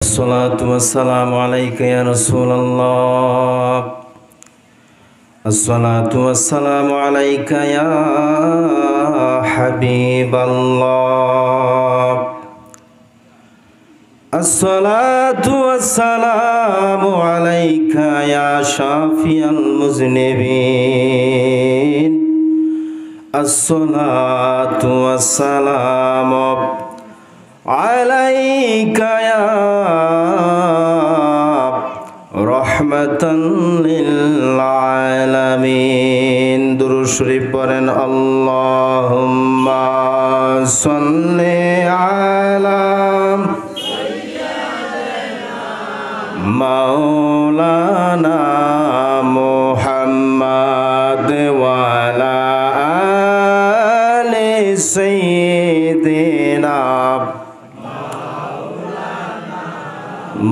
الصلاة والسلام عليك يا رسول الله. الصلاة والسلام عليك يا حبيب الله. الصلاة والسلام عليك يا شافي المذنبين. الصلاة والسلام عليك يا رحمة للعالمين. درود شريف পড়েন اللهم صل على مولانا محمد وعلى آل سيدنا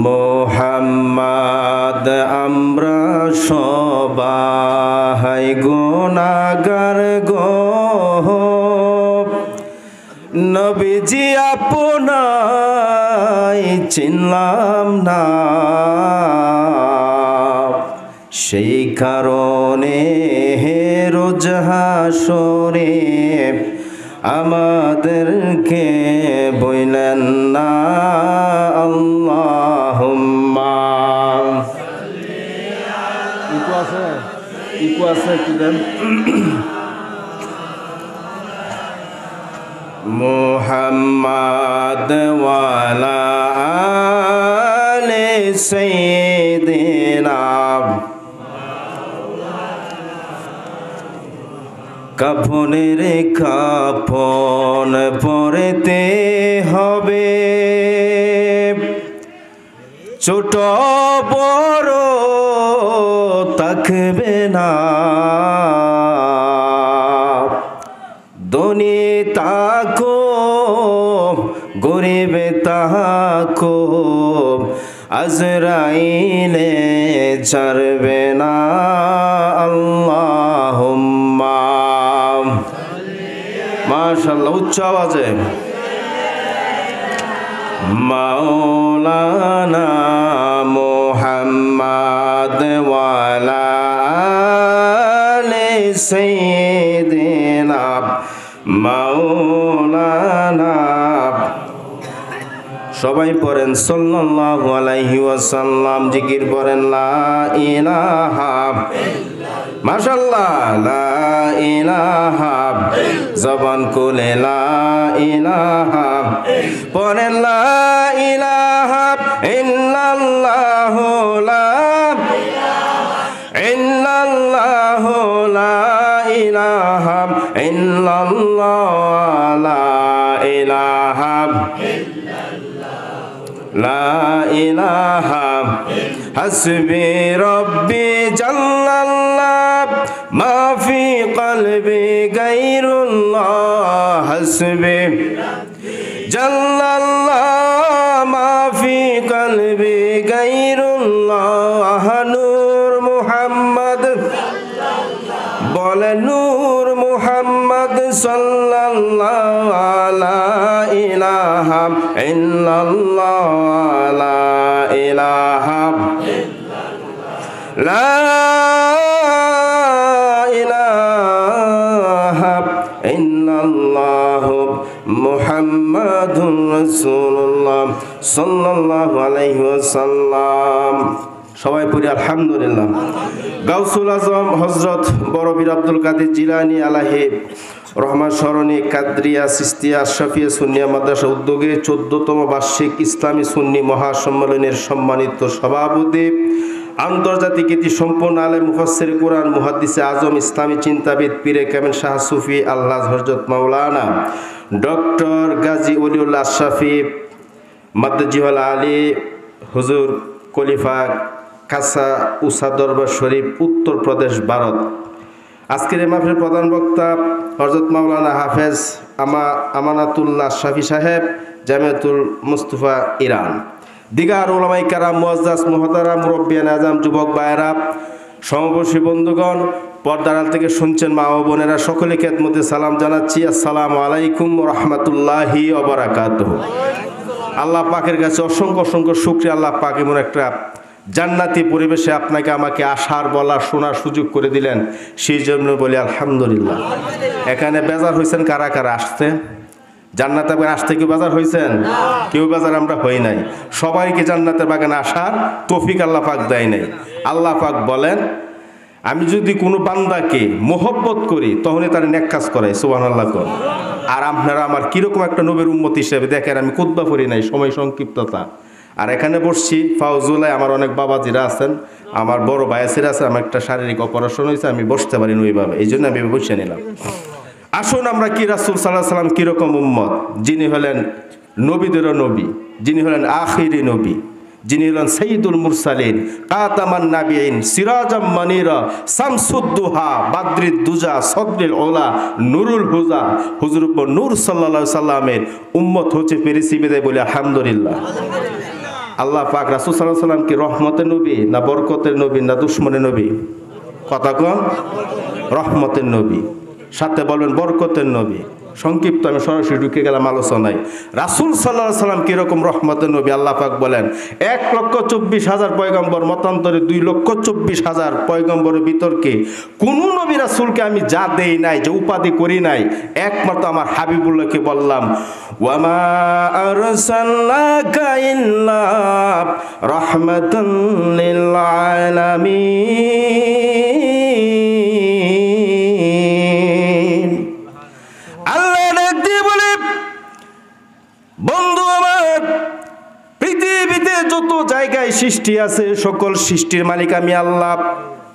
মোহাম্মদ। আমরা সবাই গুনাহগার গো, নবীজি আপনাই চিনলাম না, সেই কারণে রোজ হাসরে আমাদেরকে বইলেন না আল্লাহুম্মা ইকু আছে একটু দেন। মুহাম্মাদ ওয়ালা আলি সাইয়্যিদিনা। কাফনের কাফন পরতে হবে, ছোট বড় থাকবে না, ধনী তাকো গরিব তাকো আজরাইলে ছাড়বে না আল্লাহুম্মা। মাশাআল্লাহ, উচ্চ আওয়াজে। মাওলানা মুহাম্মদ ওয়ালা আলি সাইয়্যিদিনা মাওলানা। সবাই পড়েন সাল্লাল্লাহু আলাইহি ওয়াসাল্লাম। জিকির পড়েন লা ইলাহা মাশাআল্লাহ, লা ইলাহা। জবান খুলে লা ইলাহা পড়েন, লা ইলাহা ইল্লাল্লাহু লা ইল্লাল্লাহু লা ইলাহা ইল্লাল্লাহ লা ইলাহা লা ইলাহা হাসবি রব্বি জাল্লাল্লাহ মা ফি কলবি গায়রুল্লাহ। হাসবি জাল্লাল্লাহ মা ফি কলবি গায়রুল্লাহ। নূর মুহাম্মদ বলে, নূর মুহাম্মদ সাল্লাল্লাহু আলা ইলাহা ইল্লাল্লাহ লা ইলাহা লা ইলাহা ইল্লাল্লাহ মুহাম্মাদুর রাসূলুল্লাহ সাল্লাল্লাহু আলাইহি ওয়াসাল্লাম। সবাই পড়ি আলহামদুলিল্লাহ। গাউসুল আজম হযরত বড় পীর আব্দুল কাদের জিলানী আলাইহি রহমান স্মরণে কাদরিয়া সিস্তিয়া আশরাফিয়া সুন্নিয়া মাদ্রাসা উদ্যোগে 14তম বার্ষিক ইসলামী সুন্নি মহাসম্মেলনের সম্মানিত সভাপতি, আন্তর্জাতিক খ্যাতি সম্পন্ন আলেম মুফাসসির কুরআন মুহাদ্দিসে আজম ইসলামী চিন্তাবিদ পীরে কামেল শাহ সুফি আল্লাহ হযরত মাওলানা ডক্টর গাজী ওলিউল্লাহ আশরাফি মাদ্দাজিহুল আলী হুজুর খলিফা কাসা উসা দরবার শরীফ, উত্তর প্রদেশ, ভারত। আজকের এই মাহফিলের প্রধান বক্তা হযরত মাওলানা হাফেজ আমানাতুল্লাহ শাফি সাহেব, জামিয়াতুল মুস্তাফা, ইরান। দিগার উলামায়ে কেরাম, মুআজ্জাজ মুহতারাম, মুরব্বিয়ান আজম, যুবক ভাইয়েরা, সমবয়সী বন্ধুগণ, পর্দার আড়াল থেকে শুনছেন মা ও বোনেরা, সকলে খেদমতে সালাম জানাচ্ছি। আসসালামু আলাইকুম ওয়া রাহমাতুল্লাহি ওয়া বারাকাতুহু। আল্লাহ পাকের কাছে অসংখ্য অসংখ্য শুকরিয়া। আল্লাহ পাক এমন একটা জান্নাতি পরিবেশে আপনাকে আমাকে আসার বলার শোনার সুযোগ করে দিলেন, সেই জন্য বলি আলহামদুলিল্লাহ। এখানে বেজার হয়েছেন কারা কারা আসতে? জান্নাতে আসতে কেউ বেজার হয়েছেন? কেউ বেজার আমরা হই নাই। সবাইকে জান্নাতের বাগানে আসার তৌফিক আল্লাহ পাক দেয় নাই। আল্লাহ পাক বলেন, আমি যদি কোনো বান্দাকে মোহব্বত করি তখনই তার নেক কাজ করাই। সুবহানাল্লাহ কোন। আর আপনারা আমার কিরকম একটা নবীর উম্মত হিসেবে দেখেন, আমি খুতবা পড়ি নাই, সময় সংক্ষিপ্ততা। আর এখানে বসছি ফাউজুলায়, আমার অনেক বাবাজিরা আছেন, আমার বড় ভাইয়েরা আছে, আমার একটা শারীরিক অপারেশন হয়েছে, আমি বসতে পারিনি ওইভাবে, এই জন্য আমি বসে নিলাম। আসুন আমরা কি রাসূল সাল্লাল্লাহু আলাইহি সাল্লাম কিরকম উম্মত, যিনি হলেন নবীদেরও নবী, যিনি হলেন আখিরি নবী, যিনি হলেন সাইয়্যিদুল মুরসালিন, কাতামান নাবিয়িন, সিরাজাম মানিরা, শামসুদ্দুহা, বাদরিদ দুজা, সদরিল ওলা, নুরুল হুজা, হুজুর উপর নূর সাল্লাল্লাহু আলাইহি সাল্লামের উম্মত হচ্ছে পেরেছি বিদায় বলে আলহামদুলিল্লাহ। আল্লাহ পাক রাসূল সাল্লাল্লাহু আলাইহি সাল্লাম কি রহমতের নবী না বরকতের নবী না দুশমনের নবী? কথা কোন? রহমতের নবী, সাথে বলবেন বরকতের নবী। সংক্ষিপ্ত আমি সরাসরি ঢুকে গেলাম আলোচনায়। রাসূল সাল্লাল্লাহু আলাইহি সাল্লাম কিরকম রহমতের নবী? আল্লাহ পাক বলেন 1,24,000 পয়গম্বর, মতান্তরে 2,24,000 পয়গম্বরের বিতর্কে কোন নবী রাসূলকে আমি যা দেই নাই, যে উপাধি করি নাই, একমাত্র আমার হাবিবুল্লাহকে বললাম ওয়ামা আরসালনাকা ইল্লা রাহমাতাল লিল আলামিন। বন্ধু আমার, পৃথিবীতে যত জায়গায় সৃষ্টি আছে সকল সৃষ্টির মালিক আমি আল্লাহ,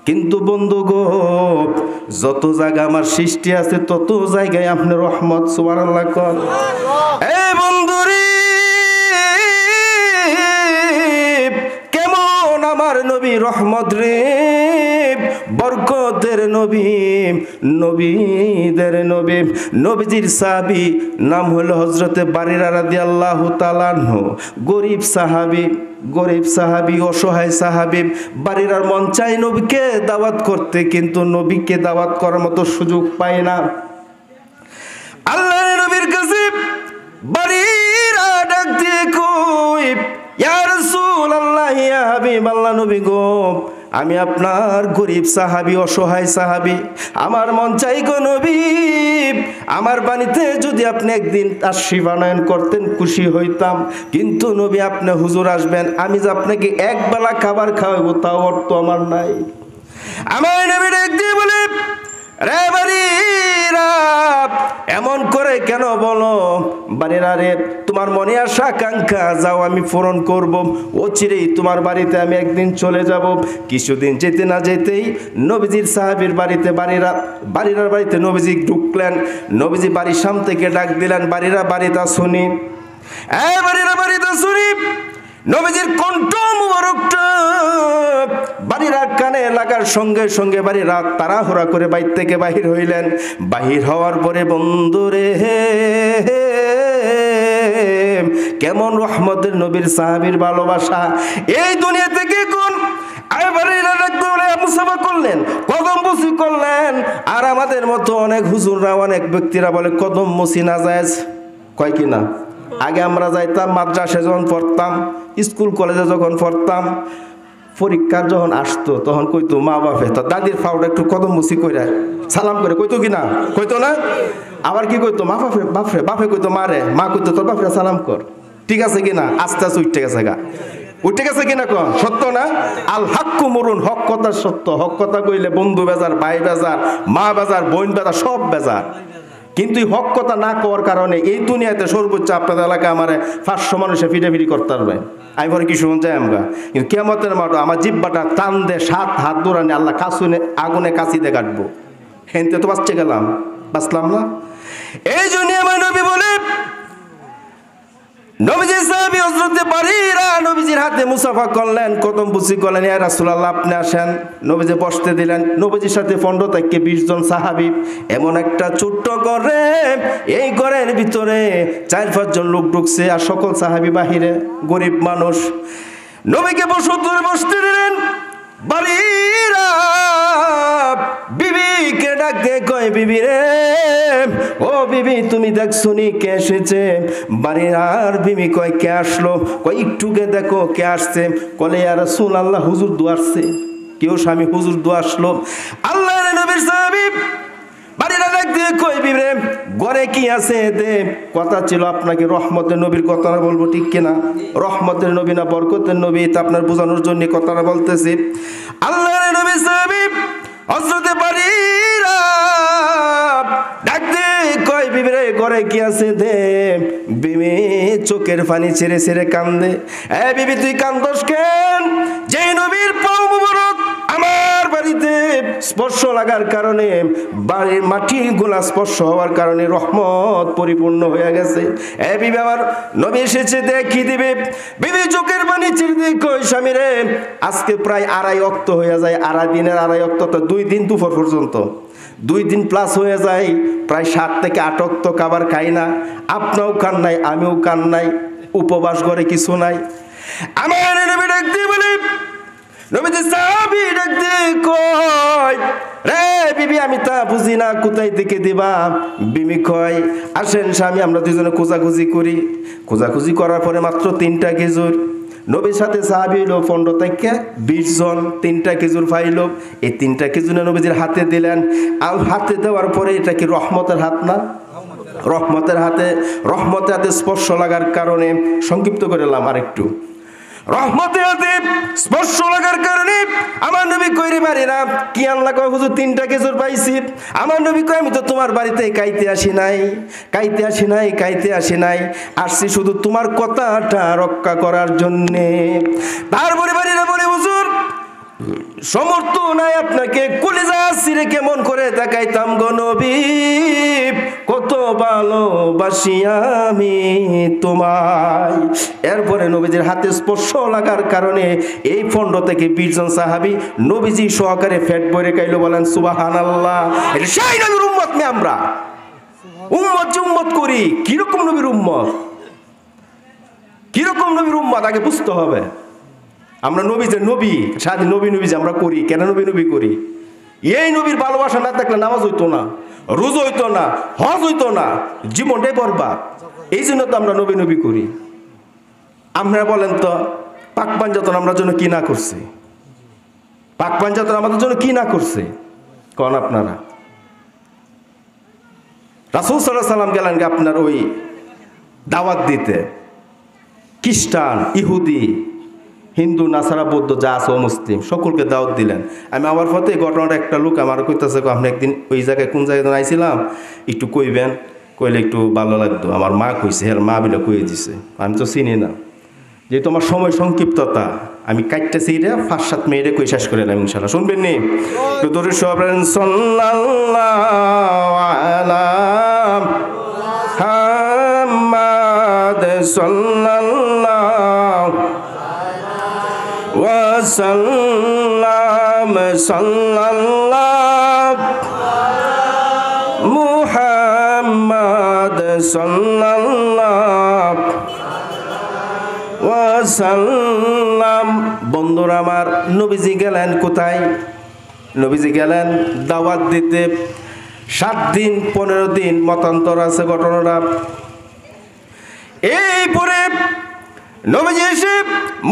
কিন্তু বন্ধু গো, যত জায়গা আমার সৃষ্টি আছে তত জায়গায় আপনি রহমত। সুবহানাল্লাহ কোন। এই বন্ধু রে, কেমন আমার নবী রহমত রে, বরকতের নবী, নবীদের নবী। নবীজির সাহাবী নাম হলো হযরতে বারিরা রাদিয়াল্লাহু তাআলা আনহু। গরিব সাহাবী, অসহায় সাহাবী। বারিরার মন চাই নবীকে দাওয়াত করতে, কিন্তু নবীকে দাওয়াত করার মতো সুযোগ পায় না। আল্লাহর নবীর কাছে বারিরা ডাক দিয়ে কই, ইয়া রাসূলুল্লাহ, ইয়া হাবিবাল্লাহ, নবী গো, আমি আপনার গরিব সাহাবী, অসহায় সাহাবী, আমার মন চাই গো নবী, আমার বাড়িতে যদি আপনি একদিন তাশরীফ আনয়ন করতেন খুশি হইতাম, কিন্তু নবী আপনি হুজুর আসবেন, আমি যে আপনাকে একবেলা খাবার খাওয়াবো তাও অর্থ আমার নাই। আমার নবী ডাক দিয়ে বলে, রে বারিরা, এমন করে কেন বলো? বারিরা রে, তোমার মনে আসা আকাঙ্ক্ষা যাও আমি পূরণ করব, অচিরেই তোমার বাড়িতে আমি একদিন চলে যাব। কিছুদিন যেতে না যেতেই নবীজির সাহাবীর বাড়িতে বারিরার বাড়িতে নবীজি ঢুকলেন। নবীজি বাড়ির সামনে থেকে ডাক দিলেন, বারিরা বাড়িটা শুনি, বারিরা বাড়িটা শুনি। নবীজির কণ্ঠ মুবারকটা বারিরার কানে লাগার সঙ্গে সঙ্গে বারিরা তাড়াহুড়া করে বাইর থেকে বাহির হইলেন। বাহির হওয়ার পরে বন্ধুরে, কেমন রহমতের নবীর সাহাবীর ভালোবাসা এই দুনিয়া থেকে কোন মুসাফা করলেন, কদম বসি করলেন। আর আমাদের মতো অনেক হুজুররা, অনেক ব্যক্তিরা বলে কদম বসি না যায়, কয় কি না? আগে আমরা যাইতাম মাদ্রাসায় যখন পড়তাম, স্কুল কলেজে যখন পড়তাম, পরীক্ষার যখন আসতো তখন কইতো মা বাপে তো দাদির ফাউটা একটু কদম মুসি কইরা সালাম করে কইতো কি না? কইতো না? আবার কি কইতো? মা বাপে কইতো মারে, মা কইতো তোর বাপরে সালাম কর। ঠিক আছে কিনা? আস্তে আস্তে উঠে গেছে গা, উঠে গেছে কিনা? কন সত্য না? আল হাক্কু মুরুন, হক কথা সত্য। হক কথা কইলে বন্ধু বেজার, ভাই বেজার, মা বেজার, বোন বেজার, সব বেজার। কিন্তু হক কথা না করার কারণে এই দুনিয়াতে সর্বোচ্চ আপনাদের এলাকায় আমার 500 মানুষে ফিটাফিটি করতে পারবে। আমি পরে কি শুনুন যাই আমরা, কিন্তু কেমতের মাঠে আমার জিব্বাটা টান দে 7 হাত দৌড়ানি আল্লাহ কাসুনে আগুনে কাছি দিয়ে কাটবো। হেনতে তো বাঁচতে গেলাম, বাঁচলাম না। এই জন্য আমার নবী বলে, নবীজি সাহাবী হযরতে বারিরা নবীজির হাতে মুসাফা করলেন, কদম বুসি করলেন, ইয়া রাসূলুল্লাহ আপনি আসেন। নবীজি বসতে দিলেন। নবীজির সাথে 15 থেকে 20 জন সাহাবী। এমন একটা ছোট্ট ঘরে, এই ঘরের ভিতরে 4-5 জন লোক ঢুকছে, আর সকল সাহাবী বাহিরে, গরিব মানুষ। নবীকে বসতে দিলেন। বাড়িরা বিবিকে ডাক দিয়ে কয়, বিবি রে, ও বিবি তুমি দেখছো নি কে এসেছে? বাড়ির আর বিবি কয়, কে আসলো? কয় একটুকে দেখো কে আসছে। কলে ইয়া রাসূলুল্লাহ, হুজুর দোয়া আসছে। কেউ স্বামী, হুজুর দোয়া আসলো। আল্লাহর নবীর সাহাবী বাড়িরা ডাক দিয়ে কই, বিবি রে ঘরে কি আছে? দে। কথা ছিল আপনাকে রহমতের নবীর কথাটা বলবো, ঠিক কিনা? রহমতের নবী না বরকতের নবী, তা আপনার বোঝানোর জন্য কথাটা বলতেছি। আল্লাহর নবী সাহাবী হযরতে বাড়িরা ডাক দিয়ে কই, বিবি রে ঘরে কি আছে? দে। বিবি চোখের পানি ছেড়ে ছেড়ে কান্দে। এ বিবি তুই কান্দস কেন? যে নবীর পাও মুবারক আমার বাড়িতে স্পর্শ লাগার কারণে, বাড়ির মাটিগুলা স্পর্শ হওয়ার কারণে রহমত পরিপূর্ণ হয়ে গেছে। এ বিবি আমার নবী এসেছে, দেখি দিবে। বিবি চোখের পানি ছেড়ে দিয়ে কই, স্বামী রে আজকে প্রায় 2.5 ওয়াক্ত হয়ে যায়। 2.5 দিনের 2.5 ওয়াক্ত, তো 2 দিন দুপুর পর্যন্ত, 2 দিন প্লাস হয়ে যায়। প্রায় 7 থেকে 8 ওয়াক্ত খাবার খাই না। আপনিও খান নাই, আমিও খান নাই, উপবাস করে কিছু নাই। আমার নবী ডাক দিয়ে বলে, নবীজি সাহাবী ডাক দিয়ে কয়, রে বিবি আমি তা বুঝি না, কোথায় থেকে দিবা? বিবি কয়, আসেন স্বামী আমরা দুজনে খোঁজাখুঁজি করি। খোঁজাখুঁজি করার পরে মাত্র 3টা খেজুর। নবীর সাথে সাহাবী হলো 15 থেকে 20 জন। 3টা খেজুর পাইল। এই 3টা খেজুর নবীজির হাতে দিলেন। আর হাতে দেওয়ার পরে, এটা কি রহমতের হাত না? রহমতের হাতে, রহমতের হাতে স্পর্শ লাগার কারণে, সংক্ষিপ্ত করে এলাম আরেকটু, রহমতের হাতে স্পর্শ লাগার কারণে আমার নবী কইরে পারি না কি? আল্লাহ কয়, হুজুর 3টা খেজুর পাইছি। আমার নবী কয়, আমি তো তোমার বাড়িতে কাইতে আসি নাই, কাইতে আসি নাই, কাইতে আসি নাই, আসছি শুধু তোমার কথাটা রক্ষা করার জন্যে। তারপরে বাড়িরা বলে, হুজুর সমর্থ নাই আপনাকে কলিজা ছিঁড়ে কেমন করে দেখাইতাম গো নবী, কত ভালোবাসি আমি তোমায়। এরপরে নবীজির হাতে স্পর্শ লাগার কারণে এই 15 থেকে 20 জন সাহাবী নবীজি সহকারে পেট ভরে খাইলো। বলেন সুবহানাল্লাহ। এটা সেই নবীর উম্মত। আমরা উম্মত যে উম্মত করি, কিরকম নবীর উম্মত, কিরকম নবীর উম্মত আগে বুঝতে হবে। আমরা নবী যে নবী, সাথে নবী নবী যে আমরা করি, কেন নবী নবী করি? এই নবীর ভালোবাসা না থাকলে নামাজ হইতো না, রোজা হইতো না, হজ হইতো না, জীবনটাই বরবাদ। এই জন্য তো আমরা নবী নবী করি। আপনারা বলেন তো, পাক পাঞ্জাতন আমরা জন্য কি না করছে? পাক পাঞ্জাতন আমাদের জন্য কি না করছে কোন আপনারা? রাসূল সাল্লাল্লাহু আলাইহি সাল্লাম গেলেন আপনার ওই দাওয়াত দিতে। খ্রিস্টান, ইহুদি, হিন্দু, নাসারা, বৌদ্ধ যা আছে মুসলিম সকলকে দাওয়াত দিলেন। আমি আমার পথে ঘটনাটা একটা লোক আমার কইতেছে, আপনি একদিন ওই জায়গায় কোন জায়গায় আইছিলাম, একটু কইবেন, কইলে একটু ভালো লাগতো। আমার মা কইছে, হ্যাঁ মা বিলে কইয়ে দিছে। আমি তো চিনি না, যেহেতু আমার সময় সংক্ষিপ্ততা, আমি কাটতেছি এটা 5-7 মিনিটে কই শেষ করে এলাম ইনশাআল্লাহ। শুনবেন নি? তো দরুদ শরীফ সাল্লাল্লাহু আলা মুহাম্মাদ সাল্লাল্লাহু ওয়া সাল্লাম, সাল্লাল্লাহু মুহাম্মাদ সাল্লাল্লাহু ওয়া সাল্লাম। বন্ধুরা আমার, নবীজি গেলেন কোথায়? নবীজি গেলেন দাওয়াত দিতে। 7 দিন 15 দিন মতান্তর আছে ঘটনাটা। এই পরে নবীজি এসে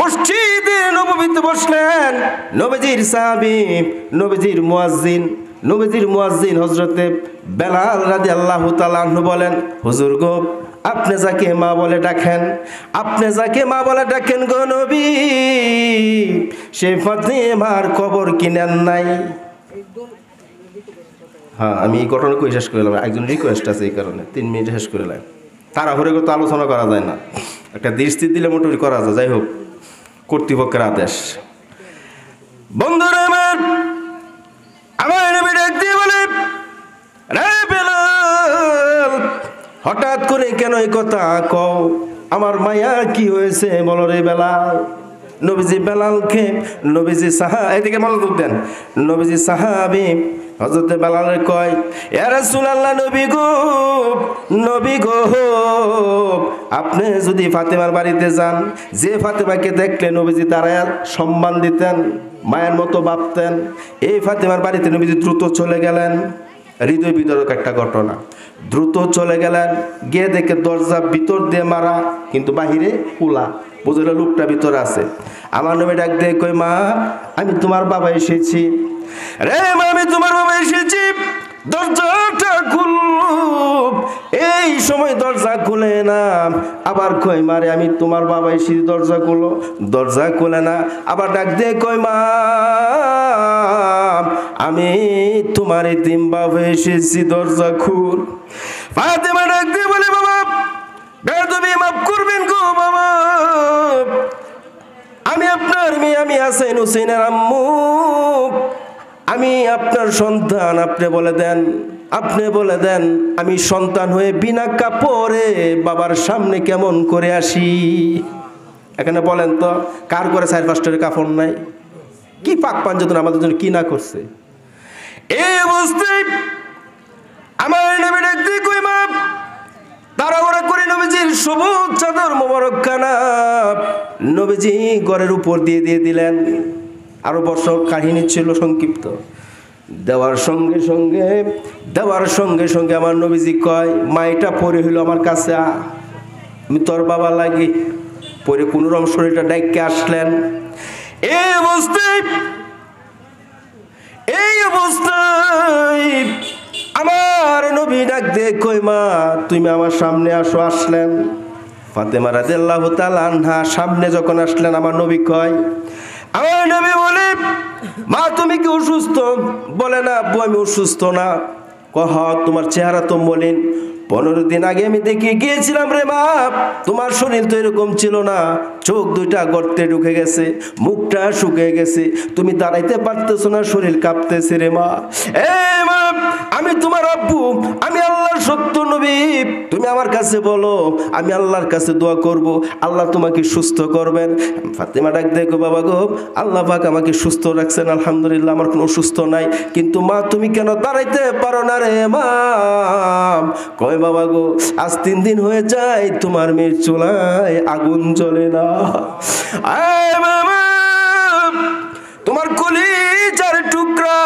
মসজিদে নববীতে বসলেন। নবীজির সাহাবী, নবীজির মুয়াজ্জিন হযরতে বেলাল রাদিয়াল্লাহু তাআলা আনহু বলেন, হুজুর গো আপনি যাকে মা বলে ডাকেন, আপনি যাকে মা বলে ডাকেন গো নবী, সেই ফাতিমার খবর কি নেন নাই? হ্যাঁ, আমি এই ঘটনা কই শেষ করলাম। একজন রিকোয়েস্ট আছে, এই কারণে 3 মিনিটে শেষ করলাম। তাড়াহুড়ো করে তো আলোচনা করা যায় না, একটা দৃষ্টি দিলে মোটামুটি করা যায়। যাই হোক, কর্তৃপক্ষের আদেশ। বন্ধুরা আমার, আমার নবী ডাক দিয়ে বলে, রে বেলাল, হঠাৎ করে কেন এই কথা কও? আমার মায়া কি হয়েছে বলো রে বেলাল? নবীজি বেলালকে, নবীজি এদিকে মনোযোগ দেন, নবীজি সাহাবী হযরতে বেলাল কয়, ইয়া রাসূলুল্লাহ, নবী গো, আপনি যদি ফাতেমার বাড়িতে যান, যে ফাতেমাকে দেখলে নবীজি দাঁড়ায় সম্মান দিতেন, মায়ের মতো ভাবতেন, এই ফাতেমার বাড়িতে নবীজি দ্রুত চলে গেলেন। হৃদয় বিদারক একটা ঘটনা। দ্রুত চলে গেলেন, গিয়ে দেখে দরজা ভিতর দিয়ে মারা, কিন্তু বাহিরে খোলা, বুঝলে লোকটা ভিতরে আছে। আমার নবী ডাক দিয়ে কই, মা আমি তোমার বাবা এসেছি। রে মা, আমি তোমার বাবা এসেছি, দরজাটা খুলল। এই সময় দরজা খুলে না, আবার কই, মারে আমি তোমার বাবা এসেছি, দরজা খুলো। দরজা খুলে না, আবার ডাক দিয়ে কই, মা আমি তোমার এতিম বাবা এসেছি, দরজা খুল। ফাতেমা ডাক দিয়ে বলে, বাবা তুমি মাফ করবেন গো বাবা, আমি আপনার মেয়ে, আমি হাসান হুসেনের আম্মু, আমি আপনার সন্তান। আপনি বলে দেন আমি সন্তান হয়ে বিনা কাপড়ে বাবার সামনে কেমন করে আসি। এখানে বলেন তো, কার করে 4-5 কাপড় নাই? কি পাক পাঞ্জাতন আমাদের জন্য কি না করছে। এই অবস্থায় আমার নবী ডাকতে কই, মা তাড়াহুড়া করে নবীজির সবুজ চাদর মোবারক খানা নবীজি ঘরের উপর দিয়ে দিলেন। আরো বছর কাহিনী ছিল সংক্ষিপ্ত। দেওয়ার সঙ্গে সঙ্গে আমার নবীজি কয়, মা এটা পরে হইলো আমার কাছে, আমি তোর বাবা লাগি। পরে কোন রকম শরীরটা ডাইকে আসলেন। এই অবস্থায় আমার নবী ডাক দিয়ে কই, মা তুমি আমার সামনে আসো। আসলেন ফাতেমা রাদিয়াল্লাহু তাআলা আনহা সামনে যখন আসলেন, আমার নবী কয়, আমার নবী বলে, মা তুমি কি অসুস্থ? বলে না আব্বু আমি অসুস্থ না। কহ তোমার চেহারা তো মলিন, 15 দিন আগে আমি দেখে গিয়েছিলাম রে মা, তোমার শরীর তো এরকম ছিল না, চোখ দুইটা গর্তে ঢুকে গেছে, মুখটা শুকিয়ে গেছে, তুমি দাঁড়াইতে পারতেছো না, শরীর কাঁপতেছে রে মা। এই মা আমি তোমার আব্বু, আমি আল্লাহর সত্য নবী, তুমি আমার কাছে বলো, আমি আল্লাহর কাছে দোয়া করব, আল্লাহ তোমাকে সুস্থ করবেন। ফাতেমা ডাক দেখো, বাবা গো আল্লাহ পাক আমাকে সুস্থ রাখছেন আলহামদুলিল্লাহ, আমার কোনো অসুস্থ নাই, কিন্তু মা তুমি কেন দাঁড়াইতে পারো না রে মা? কয় বাবা গো আজ 3 দিন হয়ে যায় তোমার মেয়ের চুলায় আগুন জ্বলে না। আয় বাবা তোমার কলিজার টুকরা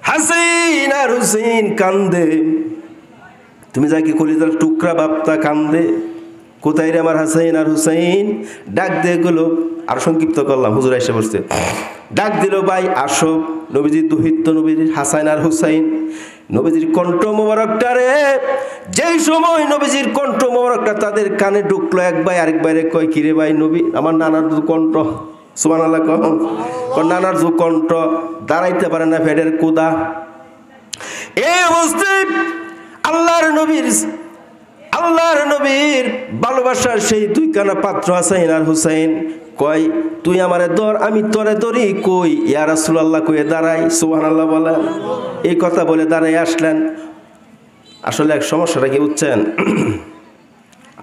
হাসিন আর হুসেন কান্দে, তুমি যাকে কলিজার টুকরা বাপটা কান্দে, কোথায় রে আমার হাসাইন আর হুসাইন? ডাক দিয়ে গেলো, আর সংক্ষিপ্ত করলাম, হুজুর এসে বসছে, ডাক দিল, ভাই আসো। নবীজির দুহিত্য নবীর হাসান আর হুসাইন, নবীজির কণ্ঠ মোবারকটা রে, যেই সময় নবীজির কণ্ঠ মোবারকটা তাদের কানে ঢুকলো, এক ভাই আরেক বাইরে কয়, কিরে ভাই নবী, আমার নানার কণ্ঠ, সুবহানাল্লাহ কন, নানার কণ্ঠ, দাঁড়াইতে পারে না, ফেডের কুদা। এই অবস্থায় আল্লাহর নবীর ভালোবাসার সেই 2 কানা পাত্র হাসাইন আর হুসাইন কয়, তুই আমারে ধর আমি তোরে ধরি, কই ইয়া রাসূলুল্লাহ কয়ে দাঁড়াই, সুবহানাল্লাহ বলেন। এই কথা বলে দাঁড়াই আসলেন। আসলে এক সমস্যাটা কি বুঝছেন,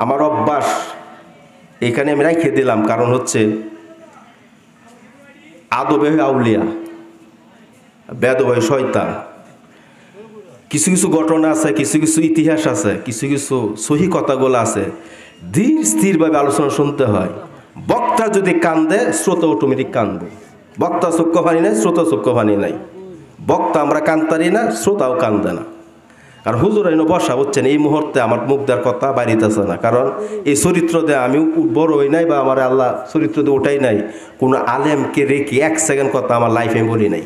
আমার অভ্যাস এখানে আমি রেখে দিলাম, কারণ হচ্ছে আদবে আউলিয়া, বেদবে শয়তান। কিছু কিছু ঘটনা আছে, কিছু কিছু ইতিহাস আছে, কিছু কিছু সহি কথাগুলো আছে, ধীর স্থিরভাবে আলোচনা শুনতে হয়। বক্তা যদি কান্দে, শ্রোতা অটোমেটিক কান্দবে। বক্তা চক্ষু পানি নাই, শ্রোতা চক্ষু পানি নাই। বক্তা আমরা কান্তারি না, শ্রোতাও কান্দে না। কারণ হুজুর আইন বসা হচ্ছেন এই মুহূর্তে আমার মুখ দেওয়ার কথা বাড়িতেছে না, কারণ এই চরিত্র দিয়ে আমি বড় হই নাই, বা আমার আল্লাহ চরিত্র দিয়ে ওটাই নাই। কোনো আলেমকে রেখে 1 সেকেন্ড কথা আমার লাইফে বলি নাই।